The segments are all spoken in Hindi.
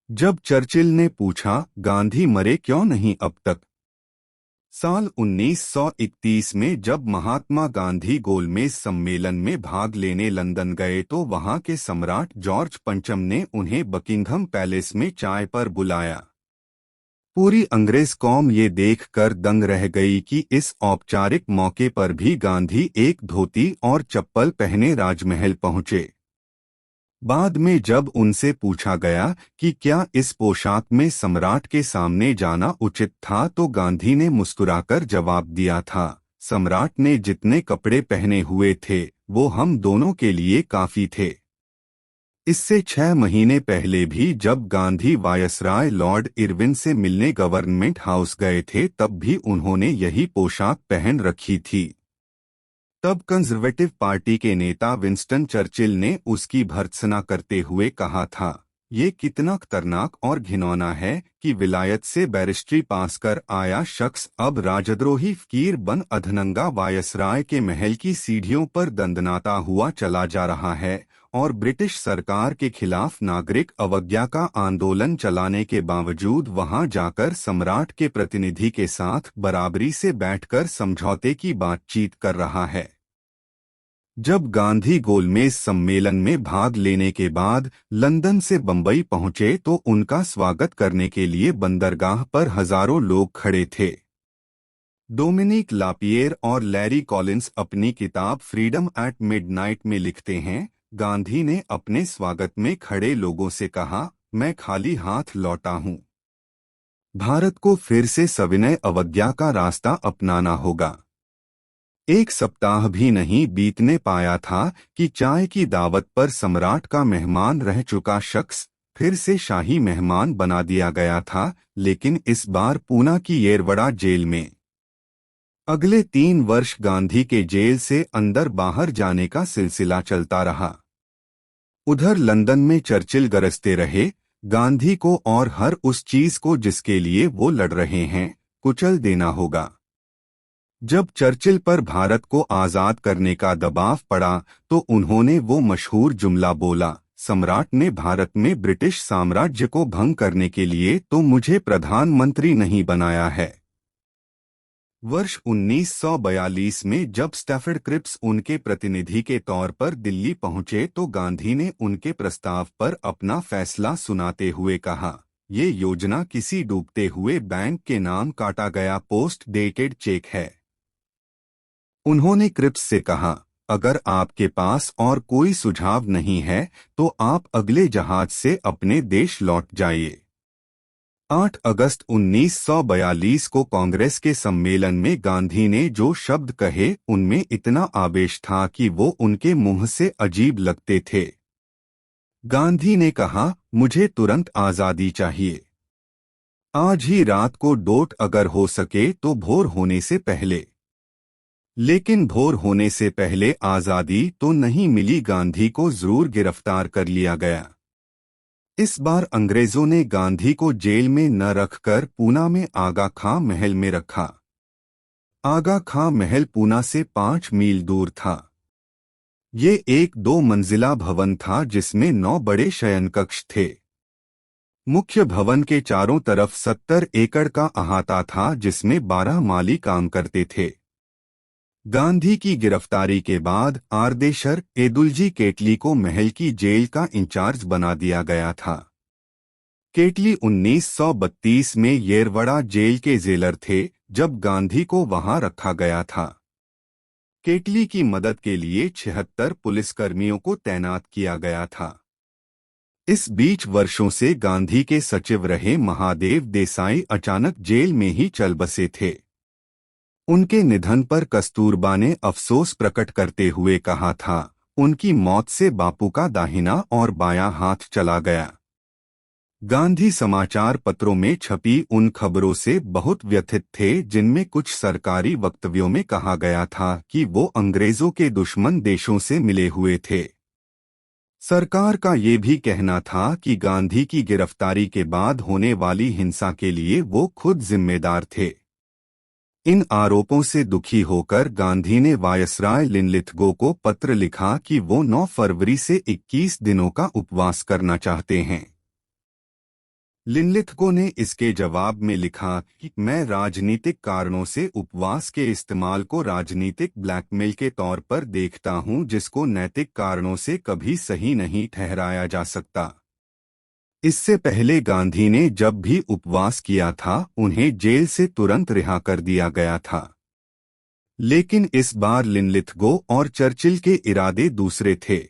जब चर्चिल ने पूछा, गांधी मरे क्यों नहीं अब तक? साल 1931 में जब महात्मा गांधी गोलमेज सम्मेलन में भाग लेने लंदन गए तो वहां के सम्राट जॉर्ज पंचम ने उन्हें बकिंघम पैलेस में चाय पर बुलाया। पूरी अंग्रेज कौम ये देखकर दंग रह गई कि इस औपचारिक मौके पर भी गांधी एक धोती और चप्पल पहने राजमहल पहुंचे। बाद में जब उनसे पूछा गया कि क्या इस पोशाक में सम्राट के सामने जाना उचित था तो गांधी ने मुस्कुराकर जवाब दिया था, सम्राट ने जितने कपड़े पहने हुए थे वो हम दोनों के लिए काफी थे। इससे 6 महीने पहले भी जब गांधी वायसराय लॉर्ड इरविन से मिलने गवर्नमेंट हाउस गए थे तब भी उन्होंने यही पोशाक पहन रखी थी। तब कंजर्वेटिव पार्टी के नेता विंस्टन चर्चिल ने उसकी भर्त्सना करते हुए कहा था, ये कितना खतरनाक और घिनौना है कि विलायत से बैरिस्ट्री पास कर आया शख्स अब राजद्रोही फकीर बन अधनंगा वायसराय के महल की सीढ़ियों पर दंदनाता हुआ चला जा रहा है और ब्रिटिश सरकार के खिलाफ नागरिक अवज्ञा का आंदोलन चलाने के बावजूद वहां जाकर सम्राट के प्रतिनिधि के साथ बराबरी से बैठकर समझौते की बातचीत कर रहा है। जब गांधी गोलमेज सम्मेलन में भाग लेने के बाद लंदन से बंबई पहुंचे तो उनका स्वागत करने के लिए बंदरगाह पर हजारों लोग खड़े थे। डोमिनिक लापिएर और लैरी कॉलिंस अपनी किताब फ्रीडम एट मिडनाइट में लिखते हैं, गांधी ने अपने स्वागत में खड़े लोगों से कहा, मैं खाली हाथ लौटा हूं। भारत को फिर से सविनय अवज्ञा का रास्ता अपनाना होगा। एक सप्ताह भी नहीं बीतने पाया था कि चाय की दावत पर सम्राट का मेहमान रह चुका शख्स फिर से शाही मेहमान बना दिया गया था, लेकिन इस बार पूना की येरवड़ा जेल में। अगले 3 वर्ष गांधी के जेल से अंदर बाहर जाने का सिलसिला चलता रहा। उधर लंदन में चर्चिल गरजते रहे, गांधी को और हर उस चीज को जिसके लिए वो लड़ रहे हैं कुचल देना होगा। जब चर्चिल पर भारत को आजाद करने का दबाव पड़ा तो उन्होंने वो मशहूर जुमला बोला, सम्राट ने भारत में ब्रिटिश साम्राज्य को भंग करने के लिए तो मुझे प्रधानमंत्री नहीं बनाया है। वर्ष 1942 में जब स्टैफर्ड क्रिप्स उनके प्रतिनिधि के तौर पर दिल्ली पहुंचे तो गांधी ने उनके प्रस्ताव पर अपना फैसला सुनाते हुए कहा, ये योजना किसी डूबते हुए बैंक के नाम काटा गया पोस्ट डेटेड चेक है। उन्होंने क्रिप्स से कहा, अगर आपके पास और कोई सुझाव नहीं है तो आप अगले जहाज से अपने देश लौट जाइए। 8 अगस्त 1942 को कांग्रेस के सम्मेलन में गांधी ने जो शब्द कहे उनमें इतना आवेश था कि वो उनके मुंह से अजीब लगते थे। गांधी ने कहा, मुझे तुरंत आजादी चाहिए। आज ही रात को डोट अगर हो सके तो भोर होने से पहले। लेकिन भोर होने से पहले आजादी तो नहीं मिली, गांधी को जरूर गिरफ्तार कर लिया गया। इस बार अंग्रेजों ने गांधी को जेल में न रखकर पूना में आगा खां महल में रखा। आगा खां महल पूना से 5 मील दूर था। ये एक 2 मंजिला भवन था जिसमें 9 बड़े शयनकक्ष थे। मुख्य भवन के चारों तरफ 70 एकड़ का अहाता था जिसमें 12 माली काम करते थे। गांधी की गिरफ्तारी के बाद आर्देशर एदुलजी केटली को महल की जेल का इंचार्ज बना दिया गया था। केटली 1932 में येरवड़ा जेल के जेलर थे जब गांधी को वहां रखा गया था। केटली की मदद के लिए 76 पुलिसकर्मियों को तैनात किया गया था। इस बीच वर्षों से गांधी के सचिव रहे महादेव देसाई अचानक जेल में ही चल बसे थे। उनके निधन पर कस्तूरबा ने अफसोस प्रकट करते हुए कहा था, उनकी मौत से बापू का दाहिना और बायां हाथ चला गया। गांधी समाचार पत्रों में छपी उन खबरों से बहुत व्यथित थे जिनमें कुछ सरकारी वक्तव्यों में कहा गया था कि वो अंग्रेजों के दुश्मन देशों से मिले हुए थे। सरकार का ये भी कहना था कि गांधी की गिरफ्तारी के बाद होने वाली हिंसा के लिए वो खुद जिम्मेदार थे। इन आरोपों से दुखी होकर गांधी ने वायसराय लिनलिथगो को पत्र लिखा कि वो 9 फरवरी से 21 दिनों का उपवास करना चाहते हैं। लिनलिथगो ने इसके जवाब में लिखा कि मैं राजनीतिक कारणों से उपवास के इस्तेमाल को राजनीतिक ब्लैकमेल के तौर पर देखता हूं, जिसको नैतिक कारणों से कभी सही नहीं ठहराया जा सकता। इससे पहले गांधी ने जब भी उपवास किया था, उन्हें जेल से तुरंत रिहा कर दिया गया था। लेकिन इस बार लिनलिथगो और चर्चिल के इरादे दूसरे थे।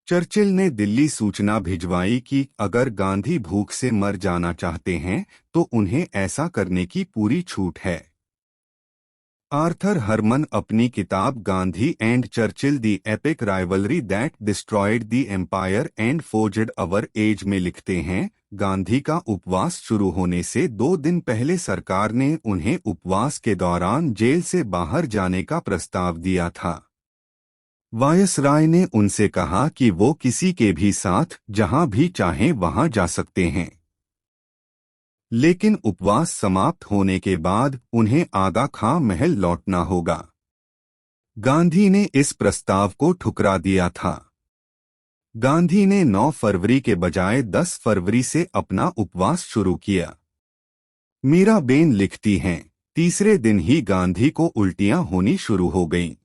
चर्चिल ने दिल्ली सूचना भिजवाई कि अगर गांधी भूख से मर जाना चाहते हैं तो उन्हें ऐसा करने की पूरी छूट है। आर्थर हरमन अपनी किताब Gandhi and Churchill the epic rivalry that destroyed the empire and forged our age में लिखते हैं, गांधी का उपवास शुरू होने से 2 दिन पहले सरकार ने उन्हें उपवास के दौरान जेल से बाहर जाने का प्रस्ताव दिया था। वायसराय ने उनसे कहा कि वो किसी के भी साथ जहां भी चाहें वहां जा सकते हैं। लेकिन उपवास समाप्त होने के बाद उन्हें आगा खां महल लौटना होगा। गांधी ने इस प्रस्ताव को ठुकरा दिया था। गांधी ने 9 फरवरी के बजाय 10 फरवरी से अपना उपवास शुरू किया। मीराबेन लिखती हैं, तीसरे दिन ही गांधी को उल्टियां होनी शुरू हो गईं।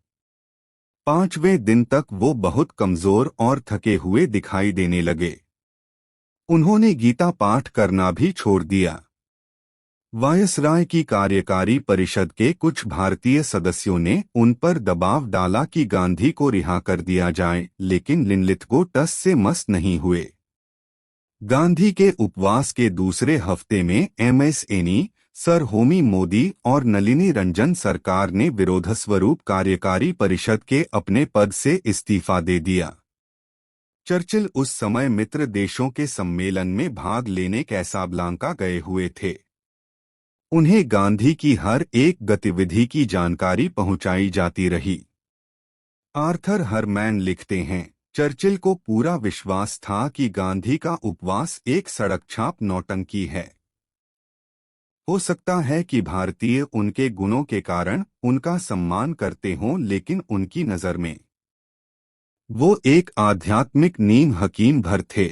5वें दिन तक वो बहुत कमजोर और थके हुए दिखाई देने लगे। उन्होंने गीता पाठ करना भी छोड़ दिया। वायसराय की कार्यकारी परिषद के कुछ भारतीय सदस्यों ने उन पर दबाव डाला कि गांधी को रिहा कर दिया जाए, लेकिन लिनलिथगो टस से मस नहीं हुए। गांधी के उपवास के दूसरे हफ्ते में MS any, sir Homi Modi और नलिनी रंजन सरकार ने विरोधस्वरूप कार्यकारी परिषद के अपने पद से इस्तीफा दे दिया। चर्चिल उस समय मित्र देशों के सम्मेलन में भाग लेने कैसाब्लांका गए हुए थे। उन्हें गांधी की हर एक गतिविधि की जानकारी पहुंचाई जाती रही। आर्थर हरमैन लिखते हैं, चर्चिल को पूरा विश्वास था कि गांधी का उपवास एक सड़क छाप नौटंकी है। हो सकता है कि भारतीय उनके गुणों के कारण उनका सम्मान करते हों, लेकिन उनकी नजर में वो एक आध्यात्मिक नीम हकीम भर थे।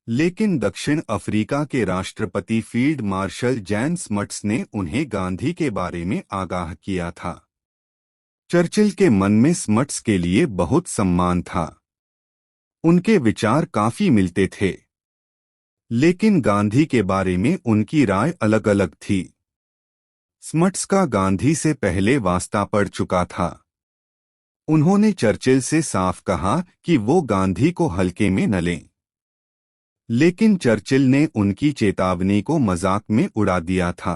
लेकिन दक्षिण अफ्रीका के राष्ट्रपति फील्ड मार्शल जैन स्मट्स ने उन्हें गांधी के बारे में आगाह किया था। चर्चिल के मन में स्मट्स के लिए बहुत सम्मान था। उनके विचार काफी मिलते थे, लेकिन गांधी के बारे में उनकी राय अलग अलग थी। स्मट्स का गांधी से पहले वास्ता पड़ चुका था। उन्होंने चर्चिल से साफ कहा कि वो गांधी को हल्के में न लें, लेकिन चर्चिल ने उनकी चेतावनी को मजाक में उड़ा दिया था।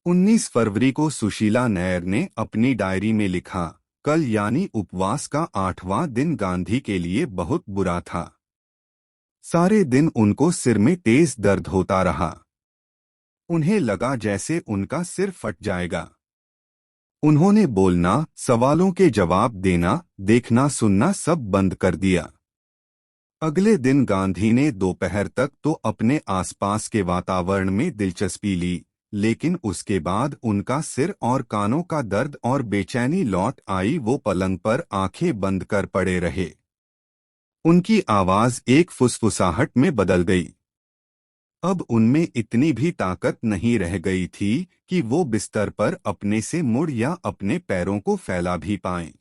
19 फरवरी को सुशीला नायर ने अपनी डायरी में लिखा, कल यानी उपवास का 8वां दिन गांधी के लिए बहुत बुरा था। सारे दिन उनको सिर में तेज दर्द होता रहा। उन्हें लगा जैसे उनका सिर फट जाएगा। उन्होंने बोलना, सवालों के जवाब देना, देखना सुनना सब बंद कर दिया। अगले दिन गांधी ने दोपहर तक तो अपने आसपास के वातावरण में दिलचस्पी ली, लेकिन उसके बाद उनका सिर और कानों का दर्द और बेचैनी लौट आई। वो पलंग पर आंखें बंद कर पड़े रहे। उनकी आवाज एक फुसफुसाहट में बदल गई। अब उनमें इतनी भी ताकत नहीं रह गई थी कि वो बिस्तर पर अपने से मुड़ या अपने पैरों को फैला भी पाएं।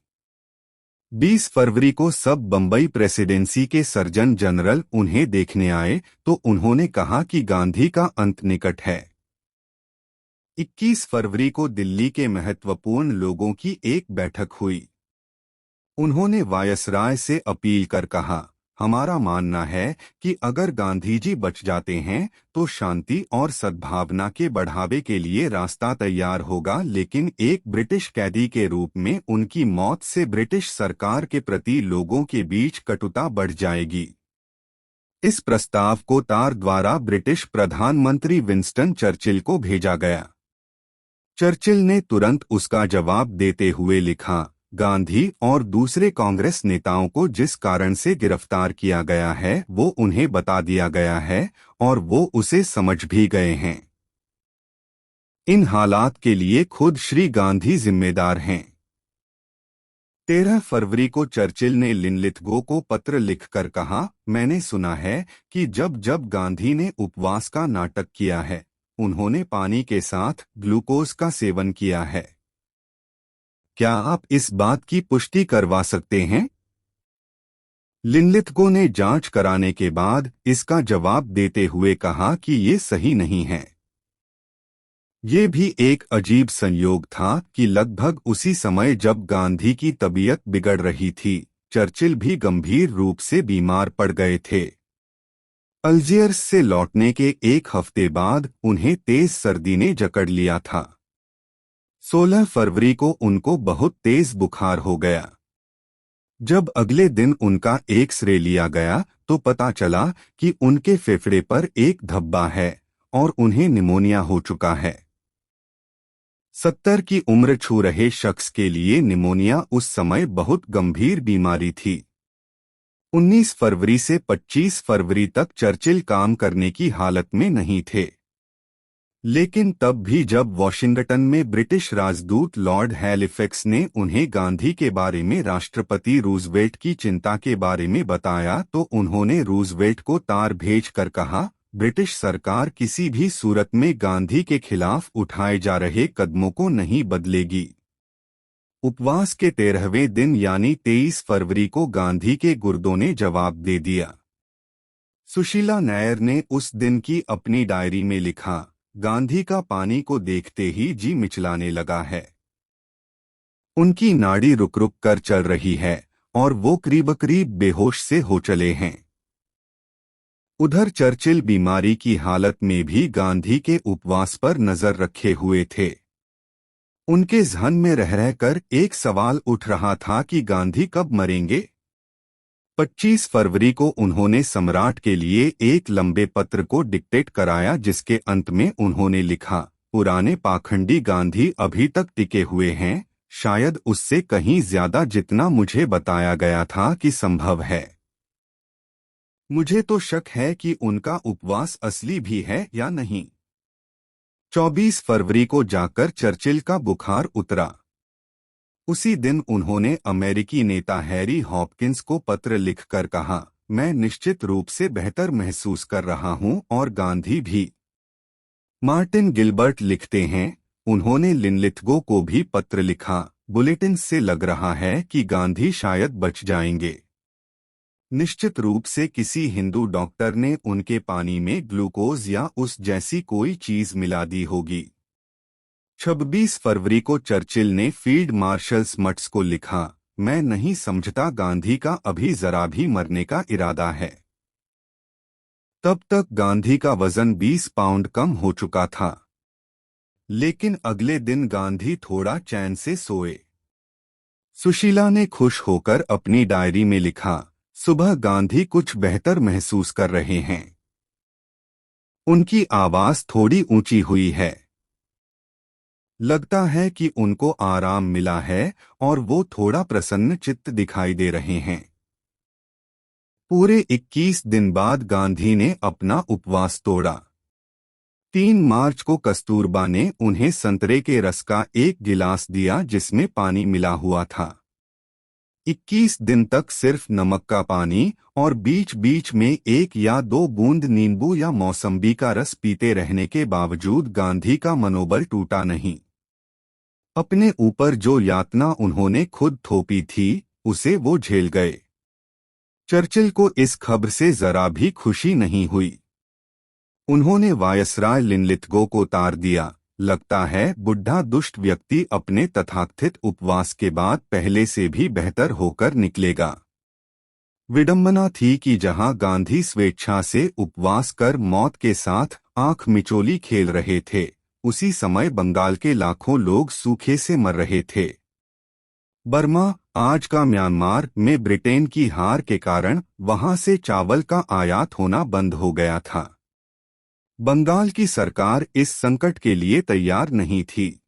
20 फरवरी को सब बंबई प्रेसिडेंसी के सर्जन जनरल उन्हें देखने आए तो उन्होंने कहा कि गांधी का अंत निकट है। 21 फरवरी को दिल्ली के महत्वपूर्ण लोगों की एक बैठक हुई। उन्होंने वायसराय से अपील कर कहा, हमारा मानना है कि अगर गांधी जी बच जाते हैं तो शांति और सद्भावना के बढ़ावे के लिए रास्ता तैयार होगा, लेकिन एक ब्रिटिश कैदी के रूप में उनकी मौत से ब्रिटिश सरकार के प्रति लोगों के बीच कटुता बढ़ जाएगी। इस प्रस्ताव को तार द्वारा ब्रिटिश प्रधानमंत्री विंस्टन चर्चिल को भेजा गया। चर्चिल ने तुरंत उसका जवाब देते हुए लिखा, गांधी और दूसरे कांग्रेस नेताओं को जिस कारण से गिरफ्तार किया गया है वो उन्हें बता दिया गया है और वो उसे समझ भी गए हैं। इन हालात के लिए खुद श्री गांधी जिम्मेदार हैं। 13 फरवरी को चर्चिल ने लिनलिथगो को पत्र लिखकर कहा, मैंने सुना है कि जब जब गांधी ने उपवास का नाटक किया है, उन्होंने पानी के साथ ग्लूकोज का सेवन किया है। क्या आप इस बात की पुष्टि करवा सकते हैं? लिनलिथगो ने जांच कराने के बाद इसका जवाब देते हुए कहा कि ये सही नहीं है। ये भी एक अजीब संयोग था कि लगभग उसी समय जब गांधी की तबीयत बिगड़ रही थी, चर्चिल भी गंभीर रूप से बीमार पड़ गए थे। अल्जियर्स से लौटने के एक हफ्ते बाद उन्हें तेज सर्दी ने जकड़ लिया था। 16 फरवरी को उनको बहुत तेज बुखार हो गया। जब अगले दिन उनका एक्स-रे लिया गया तो पता चला कि उनके फेफड़े पर एक धब्बा है और उन्हें निमोनिया हो चुका है। 70 की उम्र छू रहे शख्स के लिए निमोनिया उस समय बहुत गंभीर बीमारी थी। 19 फरवरी से 25 फरवरी तक चर्चिल काम करने की हालत में नहीं थे। लेकिन तब भी जब वॉशिंगटन में ब्रिटिश राजदूत लॉर्ड हैलिफैक्स ने उन्हें गांधी के बारे में राष्ट्रपति रूजवेल्ट की चिंता के बारे में बताया तो उन्होंने रूजवेल्ट को तार भेजकर कहा, ब्रिटिश सरकार किसी भी सूरत में गांधी के खिलाफ उठाए जा रहे कदमों को नहीं बदलेगी। उपवास के 13वें दिन यानी 23 फरवरी को गांधी के गुर्दों ने जवाब दे दिया। सुशीला नायर ने उस दिन की अपनी डायरी में लिखा, गांधी का पानी को देखते ही जी मिचलाने लगा है। उनकी नाड़ी रुक रुक कर चल रही है और वो करीब बेहोश से हो चले हैं। उधर चर्चिल बीमारी की हालत में भी गांधी के उपवास पर नजर रखे हुए थे। उनके ज़हन में रह रहकर एक सवाल उठ रहा था कि गांधी कब मरेंगे। 25 फरवरी को उन्होंने सम्राट के लिए एक लंबे पत्र को डिक्टेट कराया जिसके अंत में उन्होंने लिखा, पुराने पाखंडी गांधी अभी तक टिके हुए हैं, शायद उससे कहीं ज्यादा जितना मुझे बताया गया था कि संभव है। मुझे तो शक है कि उनका उपवास असली भी है या नहीं। 24 फरवरी को जाकर चर्चिल का बुखार उतरा। उसी दिन उन्होंने अमेरिकी नेता हैरी हॉपकिंस को पत्र लिखकर कहा, मैं निश्चित रूप से बेहतर महसूस कर रहा हूं और गांधी भी। मार्टिन गिलबर्ट लिखते हैं, उन्होंने लिनलिथगो को भी पत्र लिखा, बुलेटिन से लग रहा है कि गांधी शायद बच जाएंगे। निश्चित रूप से किसी हिंदू डॉक्टर ने उनके पानी में ग्लूकोज या उस जैसी कोई चीज मिला दी होगी। 26 फरवरी को चर्चिल ने फील्ड मार्शल स्मट्स को लिखा, मैं नहीं समझता गांधी का अभी जरा भी मरने का इरादा है। तब तक गांधी का वजन 20 पाउंड कम हो चुका था। लेकिन अगले दिन गांधी थोड़ा चैन से सोए। सुशीला ने खुश होकर अपनी डायरी में लिखा, सुबह गांधी कुछ बेहतर महसूस कर रहे हैं। उनकी आवाज थोड़ी ऊंची हुई है। लगता है कि उनको आराम मिला है और वो थोड़ा प्रसन्न चित्त दिखाई दे रहे हैं। पूरे 21 दिन बाद गांधी ने अपना उपवास तोड़ा। 3 मार्च को कस्तूरबा ने उन्हें संतरे के रस का एक गिलास दिया जिसमें पानी मिला हुआ था। 21 दिन तक सिर्फ नमक का पानी और बीच बीच में 1 या 2 बूंद नींबू या मौसम्बी का रस पीते रहने के बावजूद गांधी का मनोबल टूटा नहीं। अपने ऊपर जो यातना उन्होंने खुद थोपी थी, उसे वो झेल गए। चर्चिल को इस खबर से जरा भी खुशी नहीं हुई। उन्होंने वायसराय लिनलिथगो को तार दिया, लगता है बुढ़ा दुष्ट व्यक्ति अपने तथाकथित उपवास के बाद पहले से भी बेहतर होकर निकलेगा। विडंबना थी कि जहां गांधी स्वेच्छा से उपवास कर मौत के साथ आंख मिचोली खेल रहे थे, उसी समय बंगाल के लाखों लोग सूखे से मर रहे थे। बर्मा, आज का म्यांमार में ब्रिटेन की हार के कारण वहां से चावल का आयात होना बंद हो गया था। बंगाल की सरकार इस संकट के लिए तैयार नहीं थी।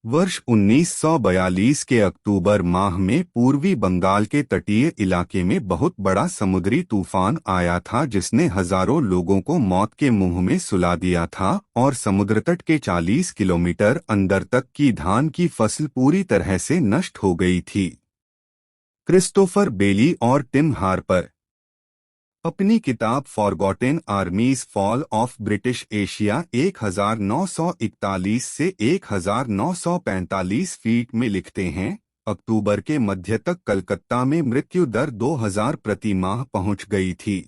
वर्ष 1942 के अक्टूबर माह में पूर्वी बंगाल के तटीय इलाके में बहुत बड़ा समुद्री तूफान आया था जिसने हजारों लोगों को मौत के मुंह में सुला दिया था और समुद्र तट के 40 किलोमीटर अंदर तक की धान की फसल पूरी तरह से नष्ट हो गई थी। क्रिस्टोफर बेली और टिम हार्पर अपनी किताब forgotten आर्मीज fall of British Asia 1941 से 1945 फीट में लिखते हैं, अक्टूबर के मध्य तक कलकत्ता में मृत्यु दर 2000 प्रति माह पहुंच गई थी।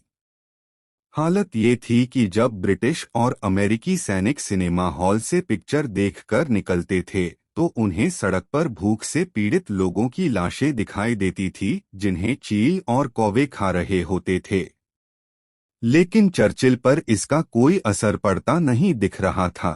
हालत ये थी कि जब ब्रिटिश और अमेरिकी सैनिक सिनेमा हॉल से पिक्चर देखकर निकलते थे तो उन्हें सड़क पर भूख से पीड़ित लोगों की लाशें दिखाई देती थी जिन्हें चील और कौवे खा रहे होते थे। लेकिन चर्चिल पर इसका कोई असर पड़ता नहीं दिख रहा था।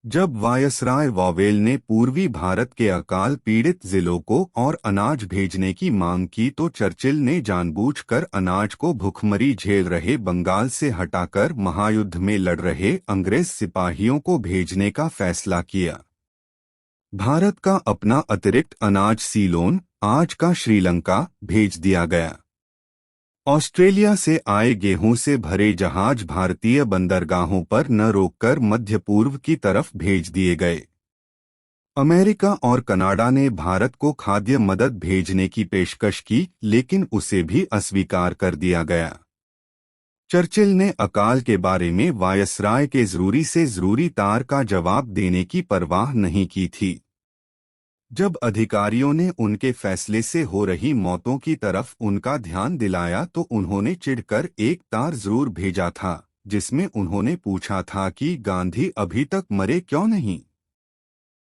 जब वायसराय वॉवेल ने पूर्वी भारत के अकाल पीड़ित जिलों को और अनाज भेजने की मांग की तो चर्चिल ने जानबूझकर अनाज को भुखमरी झेल रहे बंगाल से हटाकर महायुद्ध में लड़ रहे अंग्रेज सिपाहियों को भेजने का फैसला किया। भारत का अपना अतिरिक्त अनाज सीलोन, आज का श्रीलंका, भेज दिया गया। ऑस्ट्रेलिया से आए गेहूं से भरे जहाज भारतीय बंदरगाहों पर न रोककर मध्य पूर्व की तरफ भेज दिए गए। अमेरिका और कनाडा ने भारत को खाद्य मदद भेजने की पेशकश की लेकिन उसे भी अस्वीकार कर दिया गया। चर्चिल ने अकाल के बारे में वायसराय के जरूरी से जरूरी तार का जवाब देने की परवाह नहीं की थी। जब अधिकारियों ने उनके फैसले से हो रही मौतों की तरफ उनका ध्यान दिलाया तो उन्होंने चिढ़कर एक तार जरूर भेजा था जिसमें उन्होंने पूछा था कि गांधी अभी तक मरे क्यों नहीं।